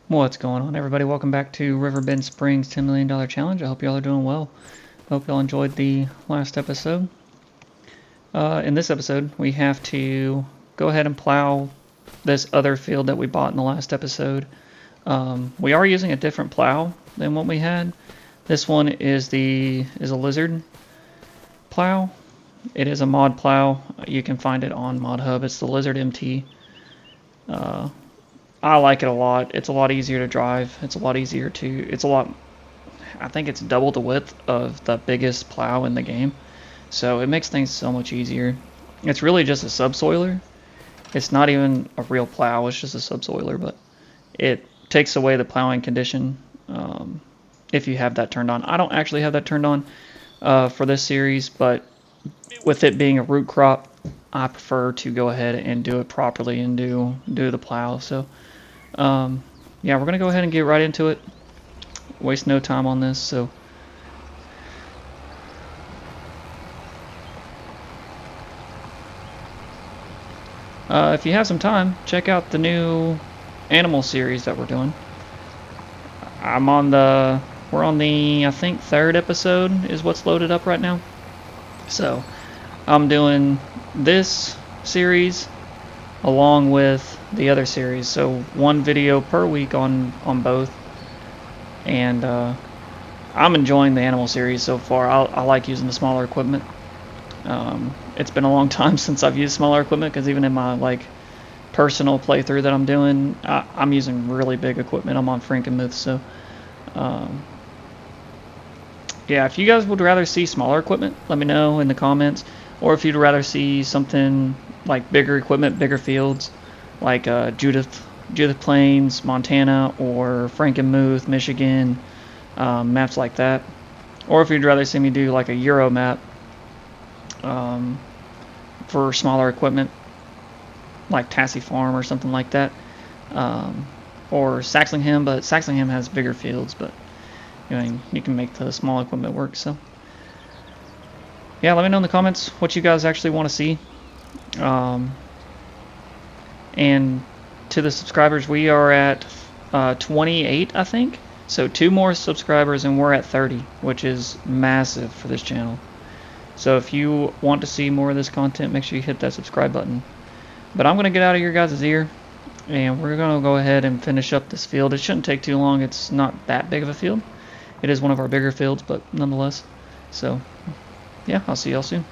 What's going on, everybody? Welcome back to Riverbend Springs $10 million Challenge. I hope y'all are doing well. Hope y'all enjoyed the last episode. In this episode, we have to go ahead and plow this other field that we bought in the last episode. We are using a different plow than what we had. This one is a lizard plow. It is a mod plow. You can find it on Mod Hub. It's the Lizard MT. I like it a lot. It's a lot easier to drive. I think it's double the width of the biggest plow in the game. So it makes things so much easier. It's really just a subsoiler. It's not even a real plow, it's just a subsoiler, but it takes away the plowing condition if you have that turned on. I don't actually have that turned on for this series, but with it being a root crop, I prefer to go ahead and do it properly and do the plow. So yeah, we're gonna go ahead and get right into it. Waste no time on this. So if you have some time, check out the new animal series that we're doing. We're on the, I think, third episode is what's loaded up right now. So I'm doing this series along with the other series, so one video per week on both. And I'm enjoying the animal series so far. I like using the smaller equipment. It's been a long time since I've used smaller equipment, because even in my personal playthrough that I'm doing, I'm using really big equipment. I'm on Frankenmuth, so yeah, if you guys would rather see smaller equipment, let me know in the comments. Or if you'd rather see something like bigger equipment, bigger fields, like Judith Plains, Montana, or Frankenmuth, Michigan, maps like that. Or if you'd rather see me do like a Euro map for smaller equipment, like Tassie Farm or something like that, or Saxlingham, but Saxlingham has bigger fields, but you can make the small equipment work. So yeah, let me know in the comments what you guys actually want to see. And to the subscribers, we are at 28, I think. So 2 more subscribers and we're at 30, which is massive for this channel. So if you want to see more of this content, make sure you hit that subscribe button. But I'm going to get out of your guys' ear, and we're going to go ahead and finish up this field. It shouldn't take too long. It's not that big of a field. It is one of our bigger fields, but nonetheless. So yeah, I'll see y'all soon.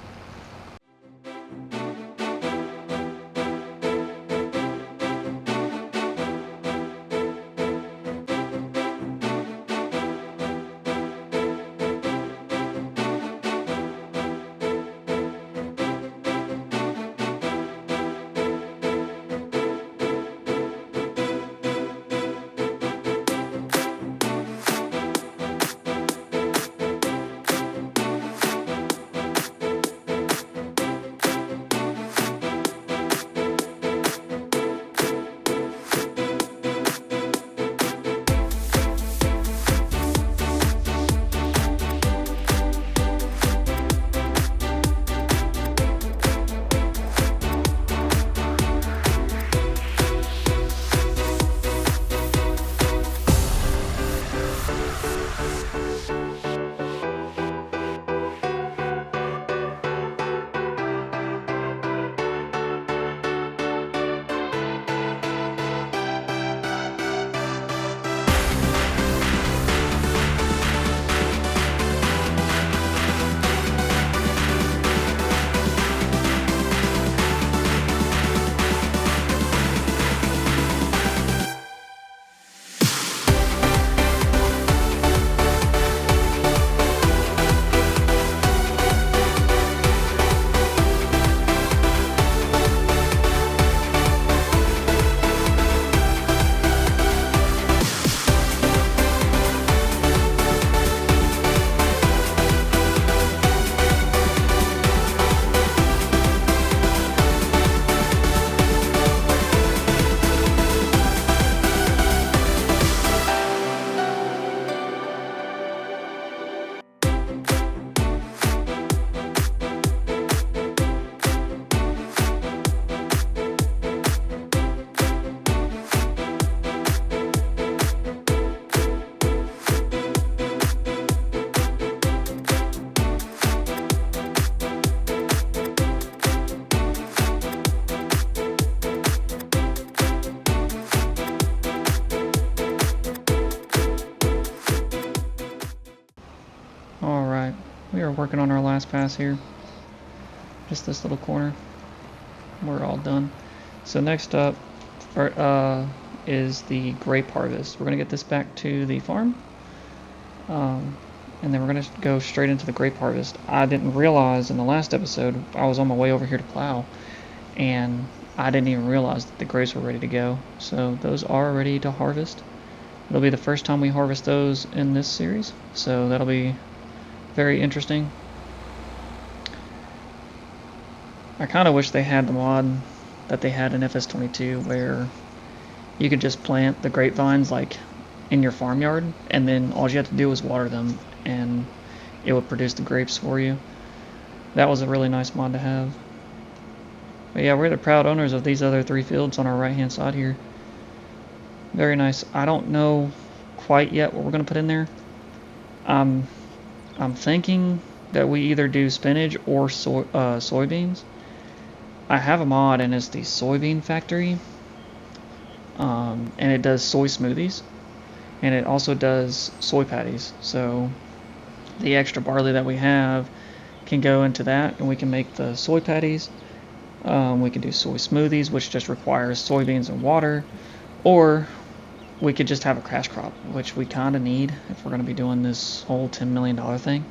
working on our last pass here. Just this little corner. We're all done. So next up is the grape harvest. We're going to get this back to the farm. And then we're going to go straight into the grape harvest. I didn't realize in the last episode, I was on my way over here to plow, and I didn't even realize that the grapes were ready to go. So those are ready to harvest. It'll be the first time we harvest those in this series, so that'll be very interesting. I kind of wish they had the mod that they had in FS22 where you could just plant the grapevines like in your farmyard, and then all you have to do is water them and it would produce the grapes for you. That was a really nice mod to have. But yeah, we're the proud owners of these other 3 fields on our right hand side here. Very nice. I don't know quite yet what we're going to put in there. I'm thinking that we either do spinach or soybeans. I have a mod and it's the soybean factory, and it does soy smoothies, and it also does soy patties. So the extra barley that we have can go into that, and we can make the soy patties. We can do soy smoothies, which just requires soybeans and water, or we could just have a cash crop, which we kind of need if we're going to be doing this whole $10 million thing.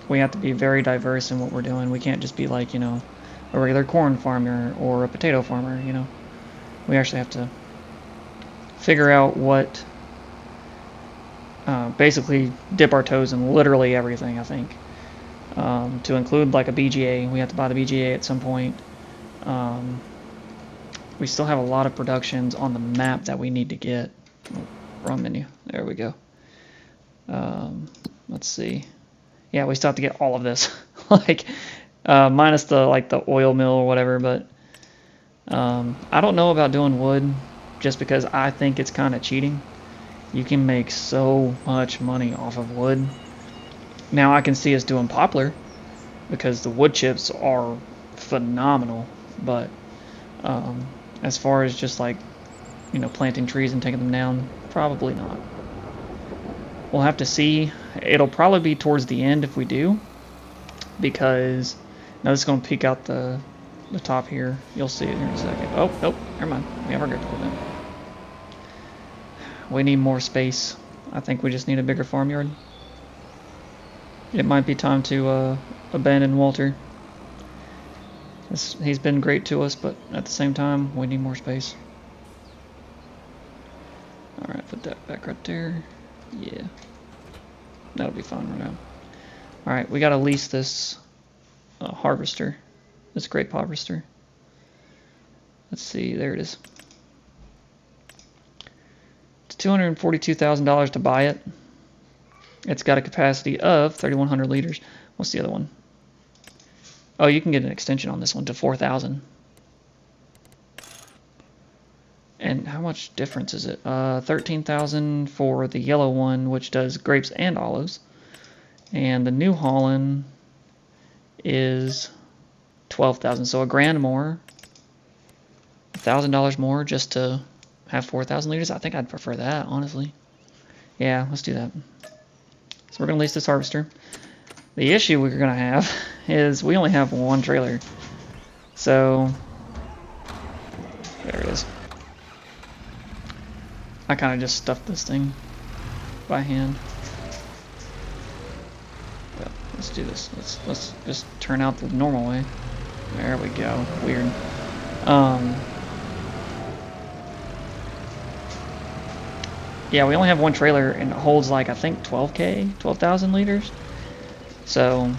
We have to be very diverse in what we're doing. We can't just be like, you know, a regular corn farmer or a potato farmer, you know. We actually have to figure out what, basically dip our toes in literally everything, I think. To include like a BGA, we have to buy the BGA at some point. We still have a lot of productions on the map that we need to get. Oh, wrong menu. There we go. Let's see. Yeah, we still have to get all of this, like minus the oil mill or whatever. But I don't know about doing wood, just because I think it's kind of cheating. You can make so much money off of wood. Now I can see us doing poplar because the wood chips are phenomenal, but as far as just like, you know, planting trees and taking them down, probably not. We'll have to see. It'll probably be towards the end if we do, because now this is going to peek out the top here. You'll see it here in a second. Oh, nope, never mind. We have our grape equipment. We need more space. I think we just need a bigger farmyard. It might be time to abandon Walter. He's been great to us, but at the same time, we need more space. Alright, put that back right there. Yeah. That'll be fine right now. Alright, we gotta lease this harvester. This grape harvester. Let's see, there it is. It's $242,000 to buy it. It's got a capacity of 3,100 liters. What's the other one? Oh, you can get an extension on this one to 4,000. And how much difference is it? 13,000 for the yellow one, which does grapes and olives. And the New Holland is 12,000. So $1,000 more, $1,000 more just to have 4,000 liters. I think I'd prefer that, honestly. Yeah, let's do that. So we're gonna lease this harvester. The issue we're gonna have is we only have one trailer. So there it is. I kind of just stuffed this thing by hand. But let's do this. Let's just turn out the normal way. There we go. Weird. Yeah, we only have one trailer and it holds like I think 12,000 liters. So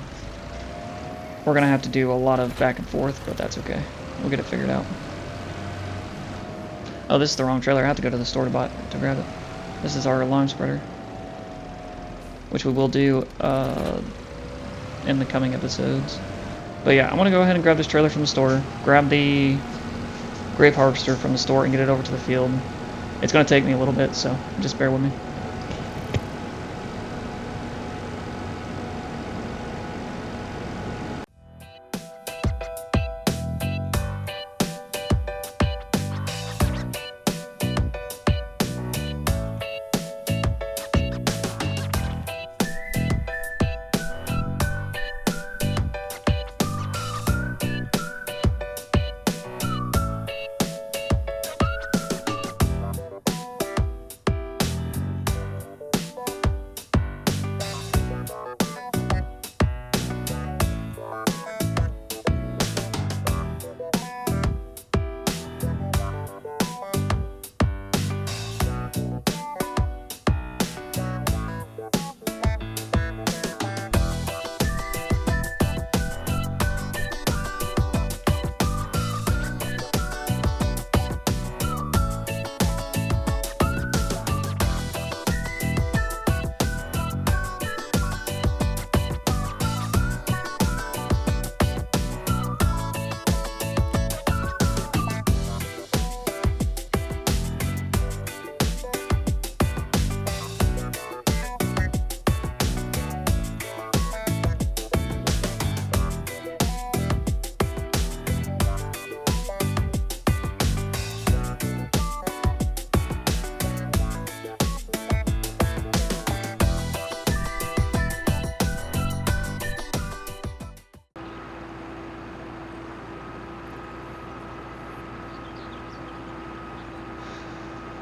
we're gonna have to do a lot of back and forth, but that's okay. We'll get it figured out. Oh, this is the wrong trailer. I have to go to the store to grab it. This is our lime spreader, which we will do in the coming episodes. But yeah, I'm gonna go ahead and grab this trailer from the store, grab the grape harvester from the store, and get it over to the field. It's gonna take me a little bit, so just bear with me.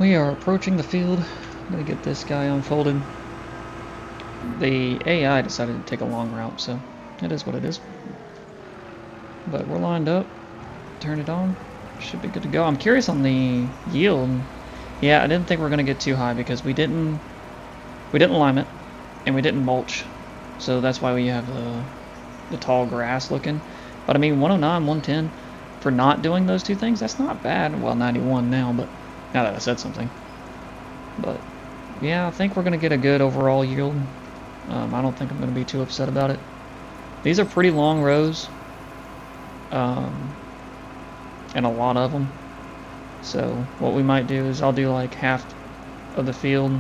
We are approaching the field. I'm gonna get this guy unfolded. The AI decided to take a long route, so it is what it is. But we're lined up. Turn it on. Should be good to go. I'm curious on the yield. Yeah, I didn't think we were gonna get too high because we didn't lime it and we didn't mulch, so that's why we have the tall grass looking. But I mean, 109, 110 for not doing those two things, that's not bad. Well, 91 now, but now that I said something. But yeah, I think we're gonna get a good overall yield. I don't think I'm gonna be too upset about it. These are pretty long rows, and a lot of them. So what we might do is I'll do like half of the field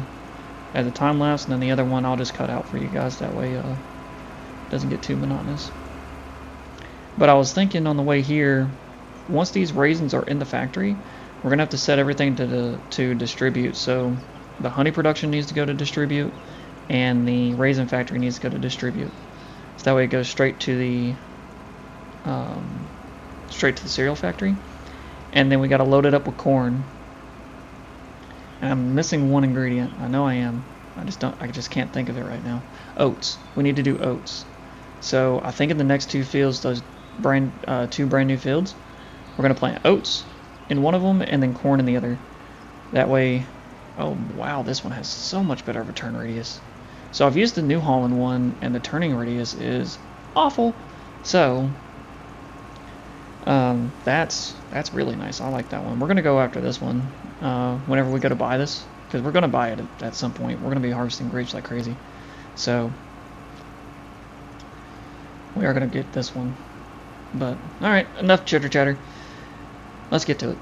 as a time lapse, and then the other one I'll just cut out for you guys. That way it doesn't get too monotonous. But I was thinking on the way here, once these raisins are in the factory, we're gonna have to set everything to distribute. So the honey production needs to go to distribute, and the raisin factory needs to go to distribute. So that way it goes straight to the cereal factory, and then we got to load it up with corn. And I'm missing one ingredient. I know I am. I just can't think of it right now. Oats. We need to do oats. So I think in the next two fields, those two brand new fields, we're gonna plant oats in one of them and then corn in the other. That way, oh wow, this one has so much better of a turn radius. So I've used the New Holland one, and the turning radius is awful. So that's really nice. I like that one. We're gonna go after this one whenever we go to buy this, because we're gonna buy it at some point. We're gonna be harvesting grapes like crazy, so we are gonna get this one. But all right, enough chitter chatter. Let's get to it.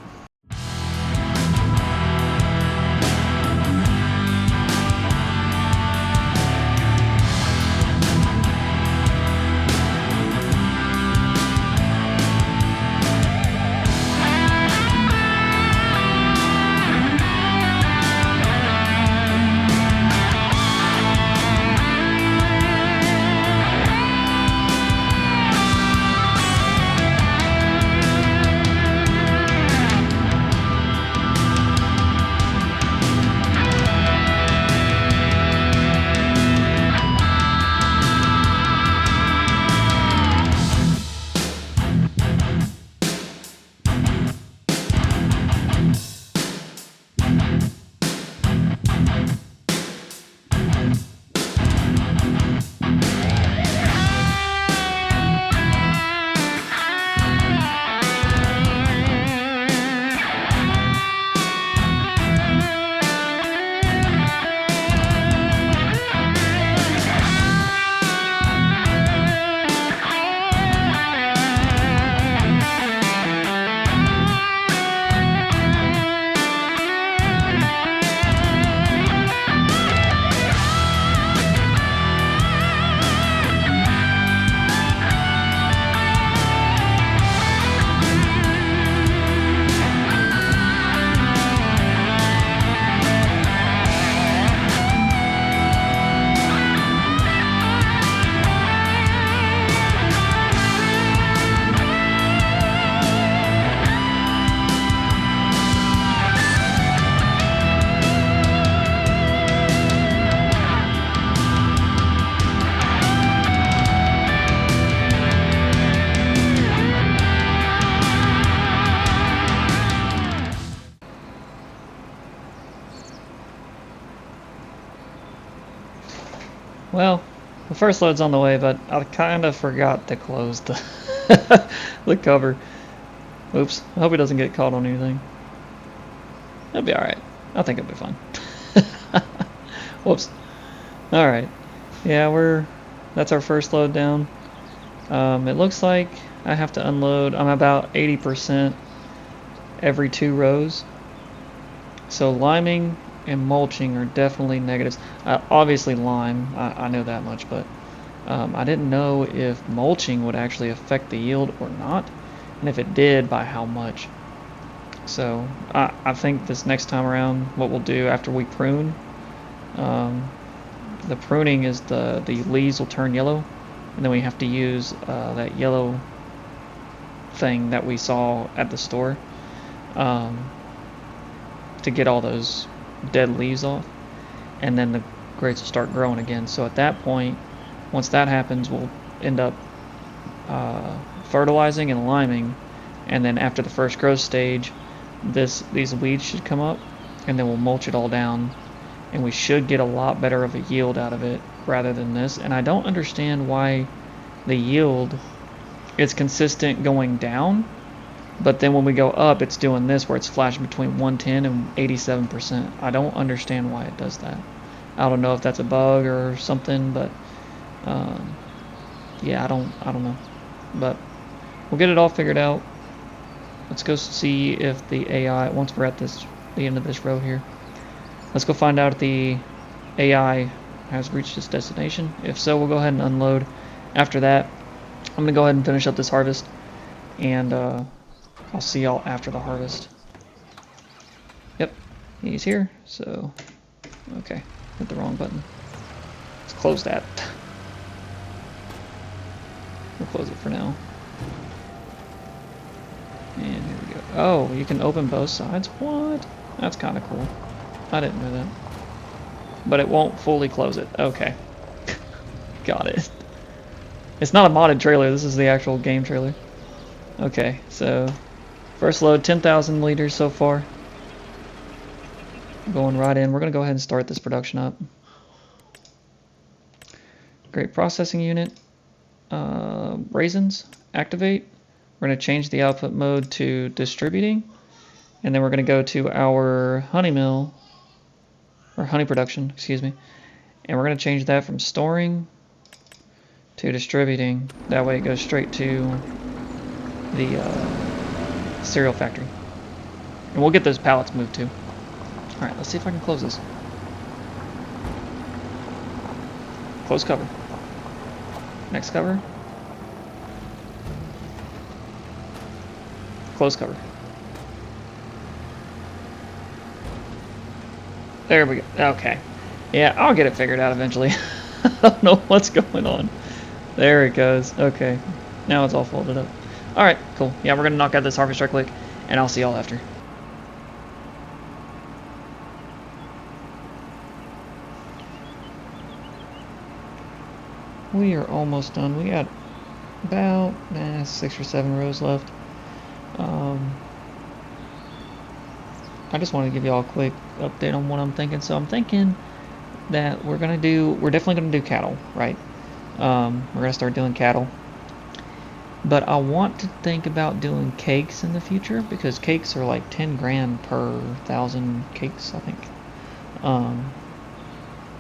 Well, the first load's on the way, but I kind of forgot to close the the cover. Oops. I hope he doesn't get caught on anything. It'll be alright. I think it'll be fine. Whoops. Alright. Yeah, that's our first load down. It looks like I have to unload. I'm about 80% every 2 rows. So liming and mulching are definitely negatives. Obviously lime, I know that much, but I didn't know if mulching would actually affect the yield or not, and if it did, by how much. So I think this next time around, what we'll do after we prune, the pruning is the leaves will turn yellow, and then we have to use that yellow thing that we saw at the store. to get all those dead leaves off, and then the grapes will start growing again. So at that point, once that happens, we'll end up fertilizing and liming, and then after the first growth stage, these weeds should come up, and then we'll mulch it all down, and we should get a lot better of a yield out of it rather than this. And I don't understand why the yield is consistent going down, but then when we go up, it's doing this where it's flashing between 110 and 87%. I don't understand why it does that. I don't know if that's a bug or something, but yeah, I don't know. But we'll get it all figured out. Let's go see if the AI, once we're at the end of this row here, let's go find out if the AI has reached its destination. If so, we'll go ahead and unload. After that, I'm going to go ahead and finish up this harvest, and I'll see y'all after the harvest. Yep, he's here, so, okay, hit the wrong button. Let's close that. We'll close it for now. And here we go. Oh, you can open both sides? What? That's kind of cool. I didn't know that. But it won't fully close it. Okay. Got it. It's not a modded trailer. This is the actual game trailer. Okay, so first load, 10,000 liters so far. Going right in. We're going to go ahead and start this production up. Grape processing unit. Raisins, activate. We're going to change the output mode to distributing. And then we're going to go to our honey mill, or honey production, excuse me. And we're going to change that from storing to distributing. That way it goes straight to the cereal factory. And we'll get those pallets moved too. Alright, let's see if I can close this. Close cover. Next cover. Close cover. There we go. Okay. Yeah, I'll get it figured out eventually. I don't know what's going on. There it goes. Okay. Now it's all folded up. Alright, cool. Yeah, we're going to knock out this harvest right quick, and I'll see y'all after. We are almost done. We got about 6 or 7 rows left. I just wanted to give you all a quick update on what I'm thinking. So I'm thinking that we're definitely gonna do cattle, right? We're gonna start doing cattle. But I want to think about doing cakes in the future, because cakes are like 10 grand per 1,000 cakes, I think.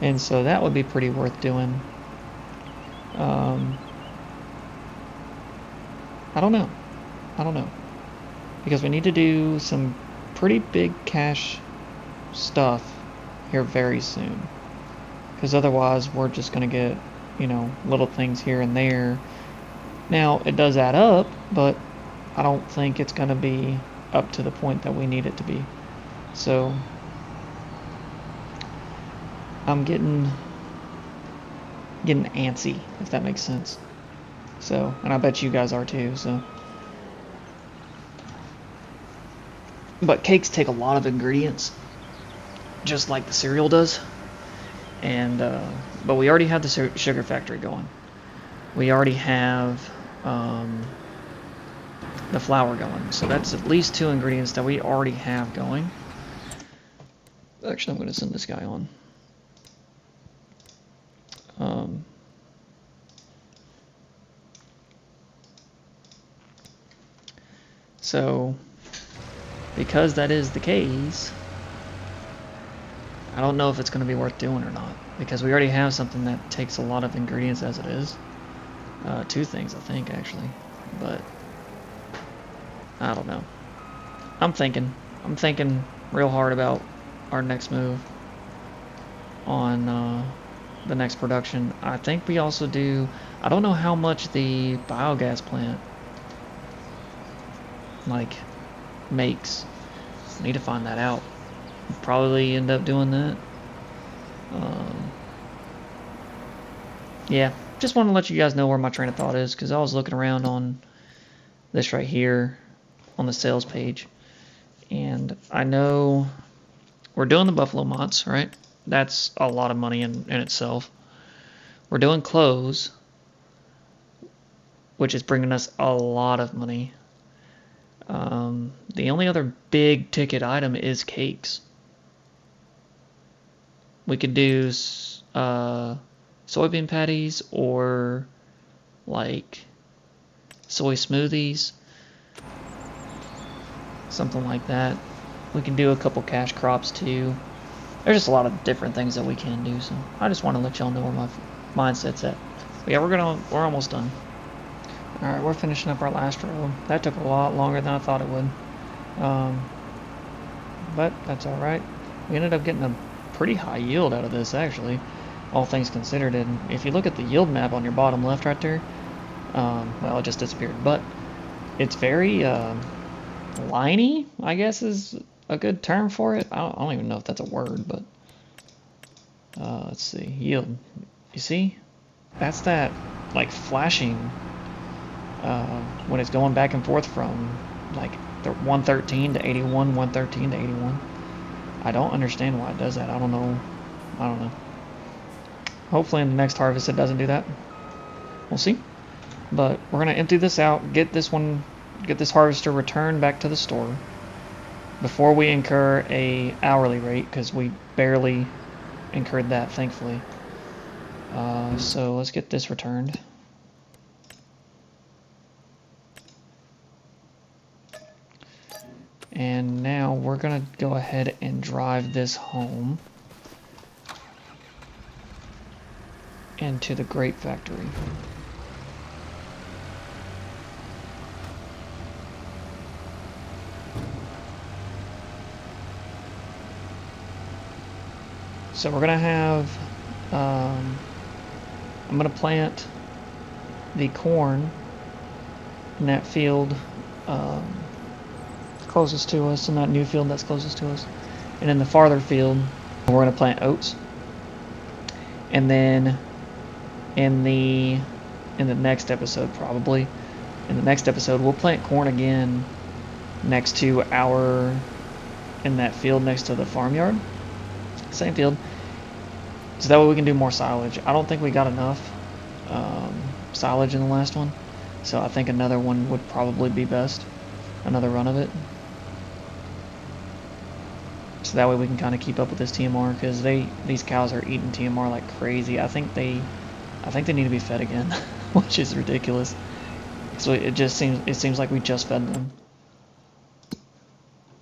And so that would be pretty worth doing. I don't know. Because we need to do some pretty big cash stuff here very soon. Because otherwise we're just going to get, little things here and there. Now, it does add up, but I don't think it's going to be up to the point that we need it to be. So, I'm getting antsy, if that makes sense. So, and I bet you guys are too, so. But cakes take a lot of ingredients, just like the cereal does. And, but we already have the sugar factory going. We already have the flour going. So that's at least 2 ingredients that we already have going. Actually, I'm going to send this guy on. So, because that is the case, I don't know if it's going to be worth doing or not, because we already have something that takes a lot of ingredients as it is. 2 things, I think, actually, but I don't know. I'm thinking real hard about our next move on the next production. I think we also do, I don't know how much the biogas plant makes. I need to find that out. Probably end up doing that. Yeah, just want to let you guys know where my train of thought is, because I was looking around on this right here on the sales page, and I know we're doing the buffalo mods, right? That's a lot of money in itself. We're doing clothes, which is bringing us a lot of money. The only other big ticket item is cakes. We could do soybean patties or like soy smoothies, something like that. We can do a couple cash crops too. There's just a lot of different things that we can do, so I just want to let y'all know where my mindset's at. But yeah, we're almost done. Alright, we're finishing up our last row. That took a lot longer than I thought it would. But that's alright. We ended up getting a pretty high yield out of this, actually, all things considered. And if you look at the yield map on your bottom left right there, well, it just disappeared. But it's very liney, I guess is a good term for it. I don't even know if that's a word, but let's see. Yield. You see? That's that, like, flashing when it's going back and forth from, like, 113 to 81, 113 to 81. I don't understand why it does that. I don't know. Hopefully in the next harvest it doesn't do that. We'll see. But we're going to empty this out, get this harvester returned back to the store before we incur a hourly rate, because we barely incurred that, thankfully. So let's get this returned. And now we're going to go ahead and drive this home into the grape factory. So we're going to have, I'm going to plant the corn in that field closest to us, in that new field that's closest to us. And in the farther field, we're going to plant oats. And then in the next episode, probably, in the next episode, we'll plant corn again next to in that field next to the farmyard. Same field. So that way we can do more silage. I don't think we got enough silage in the last one. So I think another one would probably be best. Another run of it. So that way we can kind of keep up with this TMR, because these cows are eating TMR like crazy. I think they need to be fed again, which is ridiculous. So it seems like we just fed them.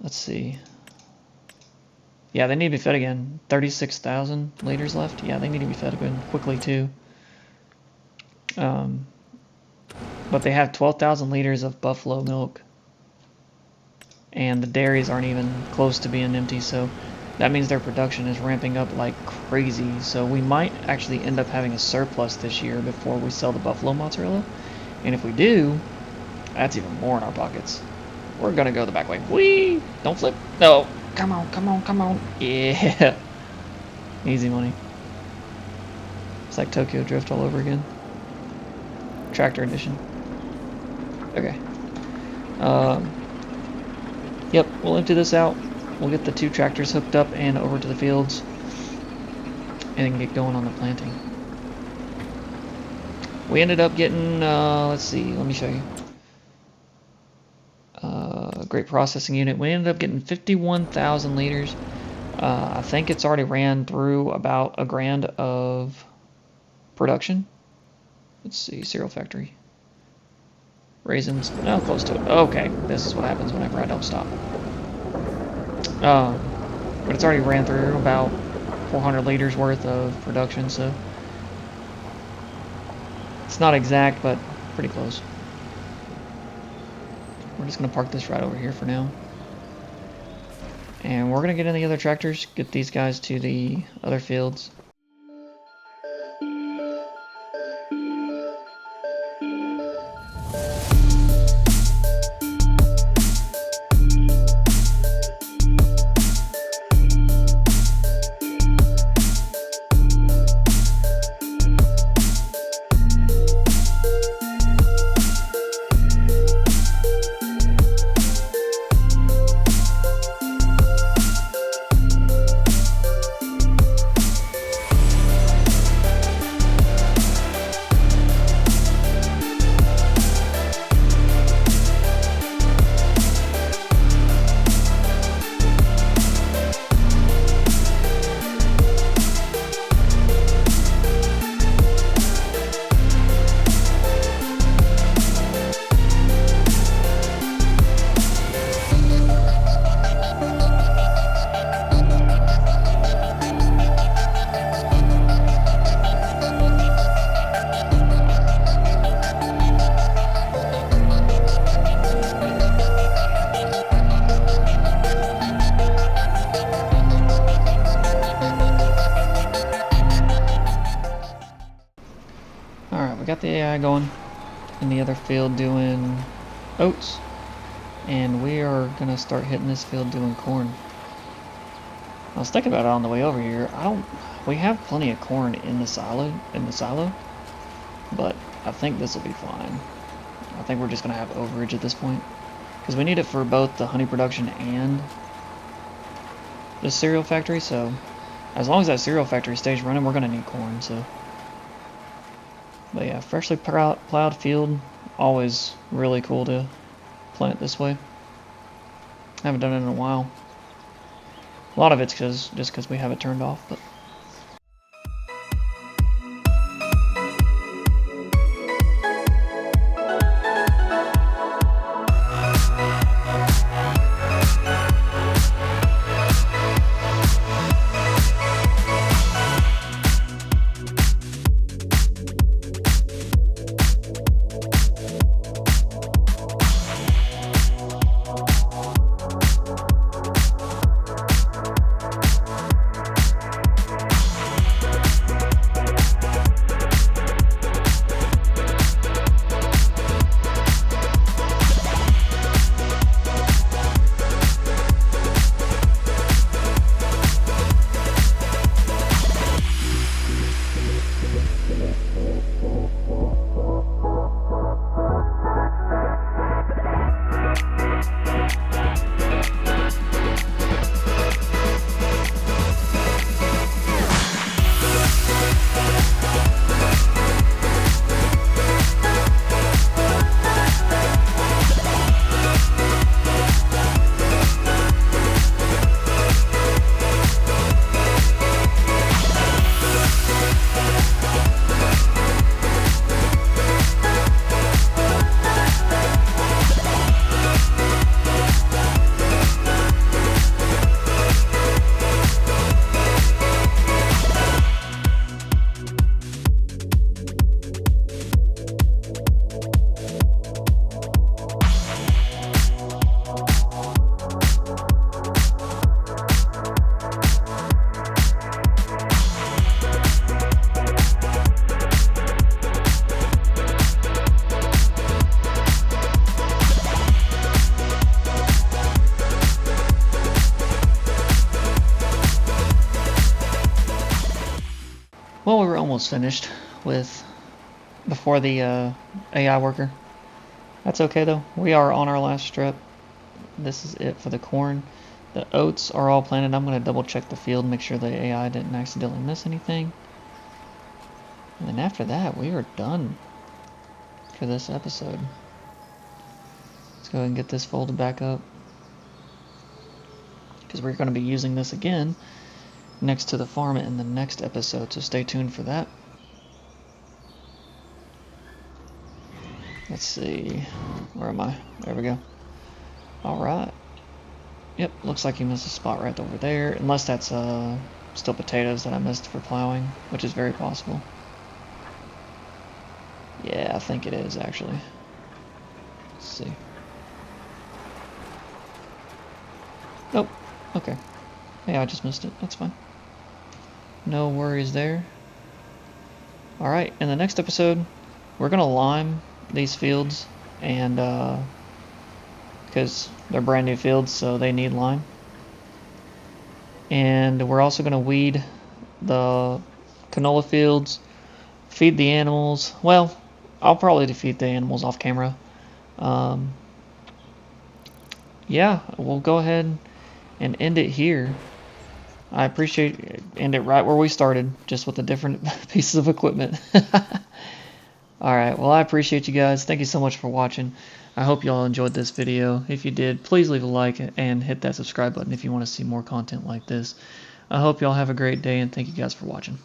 Let's see. Yeah, they need to be fed again. 36,000 liters left. Yeah, they need to be fed again quickly too. But they have 12,000 liters of buffalo milk. And the dairies aren't even close to being empty, so that means their production is ramping up like crazy. So we might actually end up having a surplus this year before we sell the buffalo mozzarella. And if we do, that's even more in our pockets. We're gonna go the back way. Whee! Don't flip. No. Come on, come on, come on. Yeah. Easy money. It's like Tokyo Drift all over again. Tractor edition. Okay. Yep, we'll empty this out. We'll get the 2 tractors hooked up and over to the fields and get going on the planting. We ended up getting, let's see, let me show you. Grape processing unit. We ended up getting 51,000 liters. I think it's already ran through about $1,000 of production. Let's see, cereal factory. Raisins, no, close to it. Okay, this is what happens whenever I don't stop. But it's already ran through about 400 liters worth of production, so it's not exact, but pretty close. We're just going to park this right over here for now. And we're going to get in the other tractors, get these guys to the other fields. AI going in the other field doing oats, and we are gonna start hitting this field doing corn. I was thinking about it on the way over here. We have plenty of corn in the silo, but I think this will be fine. I think we're just gonna have overage at this point, because we need it for both the honey production and the cereal factory. So as long as that cereal factory stays running, we're gonna need corn. So, but yeah, freshly plowed field, always really cool to plant this way. I haven't done it in a while. A lot of it's just because we have it turned off, but. Well, we were almost finished with before the AI worker. That's okay though. We are on our last strip. This is it for the corn. The oats are all planted. I'm going to double check the field, make sure the AI didn't accidentally miss anything. And then after that, we are done for this episode. Let's go ahead and get this folded back up, because we're going to be using this again next to the farm in the next episode, so stay tuned for that. Let's see, where am I? There we go. Alright. Yep, looks like you missed a spot right over there, unless that's still potatoes that I missed for plowing, which is very possible. Yeah, I think it is actually. Let's see. Nope. Okay. Yeah, I just missed it. That's fine. No worries there. Alright, in the next episode, we're going to lime these fields, and because they're brand new fields, so they need lime. And we're also going to weed the canola fields, feed the animals. Well, I'll probably feed the animals off camera. Yeah, we'll go ahead and end it here. I appreciate end it right where we started, just with the different pieces of equipment. Alright, well I appreciate you guys. Thank you so much for watching. I hope you all enjoyed this video. If you did, please leave a like and hit that subscribe button if you want to see more content like this. I hope you all have a great day, and thank you guys for watching.